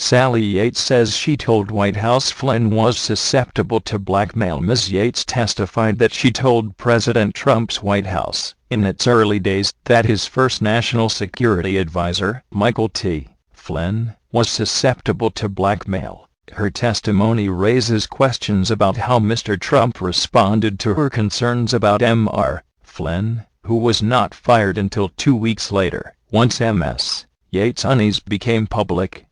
Sally Yates says she told White House Flynn was susceptible to blackmail. Ms. Yates testified that she told President Trump's White House, in its early days, that his first national security advisor, Michael T. Flynn, was susceptible to blackmail. Her testimony raises questions about how Mr. Trump responded to her concerns about Mr. Flynn, who was not fired until 2 weeks later, once Ms. Yates' unease became public.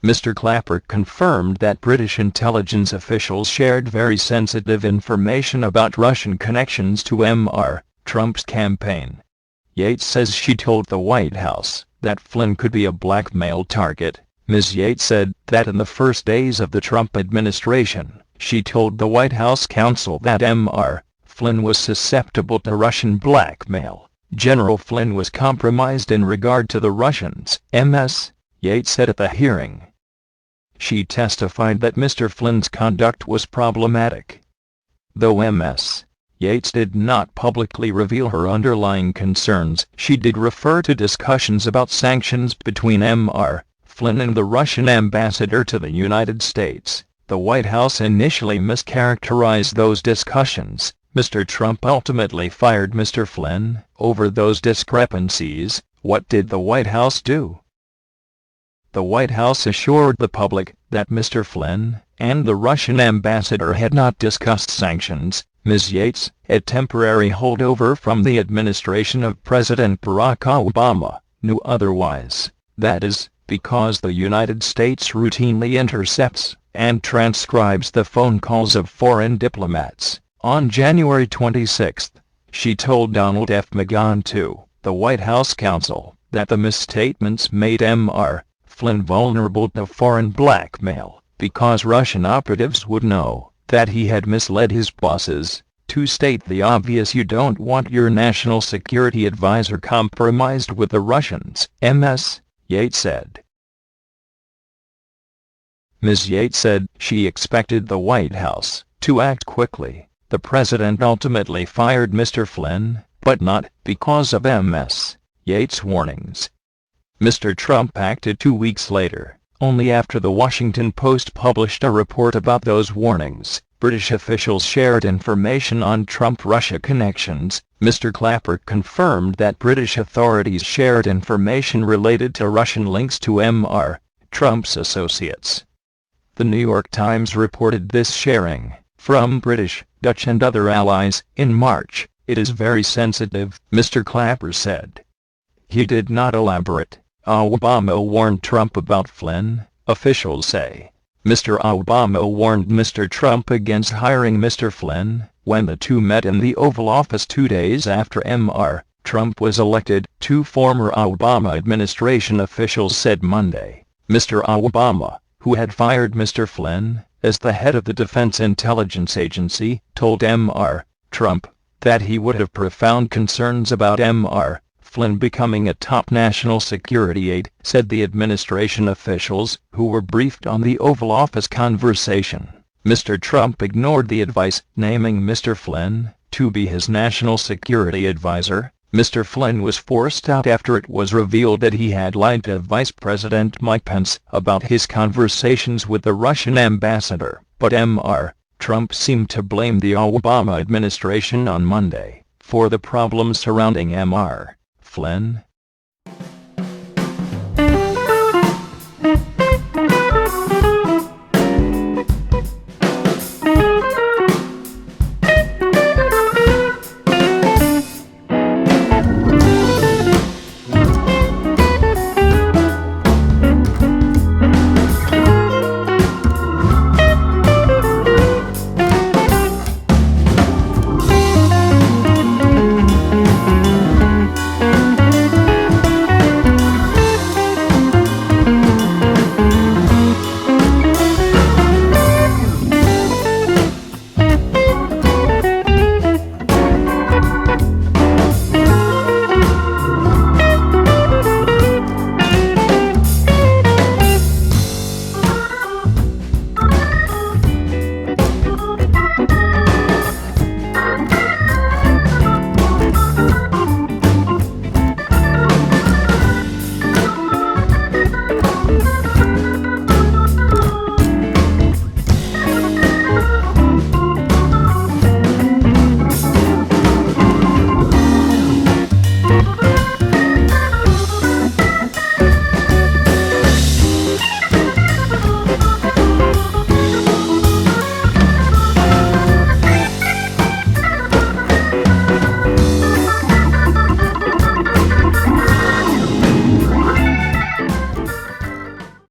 Mr. Clapper confirmed that British intelligence officials shared very sensitive information about Russian connections to Mr. Trump's campaign. Yates says she told the White House that Flynn could be a blackmail target. Ms. Yates said that in the first days of the Trump administration, she told the White House counsel that Mr. Flynn was susceptible to Russian blackmail. General Flynn was compromised in regard to the Russians, Ms. Yates said at the hearing. She testified that Mr. Flynn's conduct was problematic. Though Ms. Yates did not publicly reveal her underlying concerns, she did refer to discussions about sanctions between Mr. Flynn and the Russian ambassador to the United States. The White House initially mischaracterized those discussions. Mr. Trump ultimately fired Mr. Flynn over those discrepancies. What did the White House do? The White House assured the public that Mr. Flynn and the Russian ambassador had not discussed sanctions. Ms. Yates, a temporary holdover from the administration of President Barack Obama, knew otherwise. That is, because the United States routinely intercepts and transcribes the phone calls of foreign diplomats. On January 26, she told Donald F. McGahn, the White House counsel, that the misstatements made Mr. Flynn vulnerable to foreign blackmail, because Russian operatives would know that he had misled his bosses. To state the obvious, you don't want your national security advisor compromised with the Russians, Ms. Yates said. Ms. Yates said she expected the White House to act quickly. The president ultimately fired Mr. Flynn, but not because of Ms. Yates' warnings. Mr. Trump acted 2 weeks later, only after the Washington Post published a report about those warnings. British officials shared information on Trump-Russia connections. Mr. Clapper confirmed that British authorities shared information related to Russian links to Mr. Trump's associates. The New York Times reported this sharing from British, Dutch and other allies in March. It is very sensitive, Mr. Clapper said. He did not elaborate. Obama warned Trump about Flynn, officials say. Mr. Obama warned Mr. Trump against hiring Mr. Flynn when the two met in the Oval Office 2 days after Mr. Trump was elected, two former Obama administration officials said Monday. Mr. Obama, who had fired Mr. Flynn as the head of the Defense Intelligence Agency, told Mr. Trump that he would have profound concerns about Mr. Flynn becoming a top national security aide, said the administration officials who were briefed on the Oval Office conversation. Mr. Trump ignored the advice, naming Mr. Flynn to be his national security advisor. Mr. Flynn was forced out after it was revealed that he had lied to Vice President Mike Pence about his conversations with the Russian ambassador, but Mr. Trump seemed to blame the Obama administration on Monday for the problems surrounding Mr. Flynn.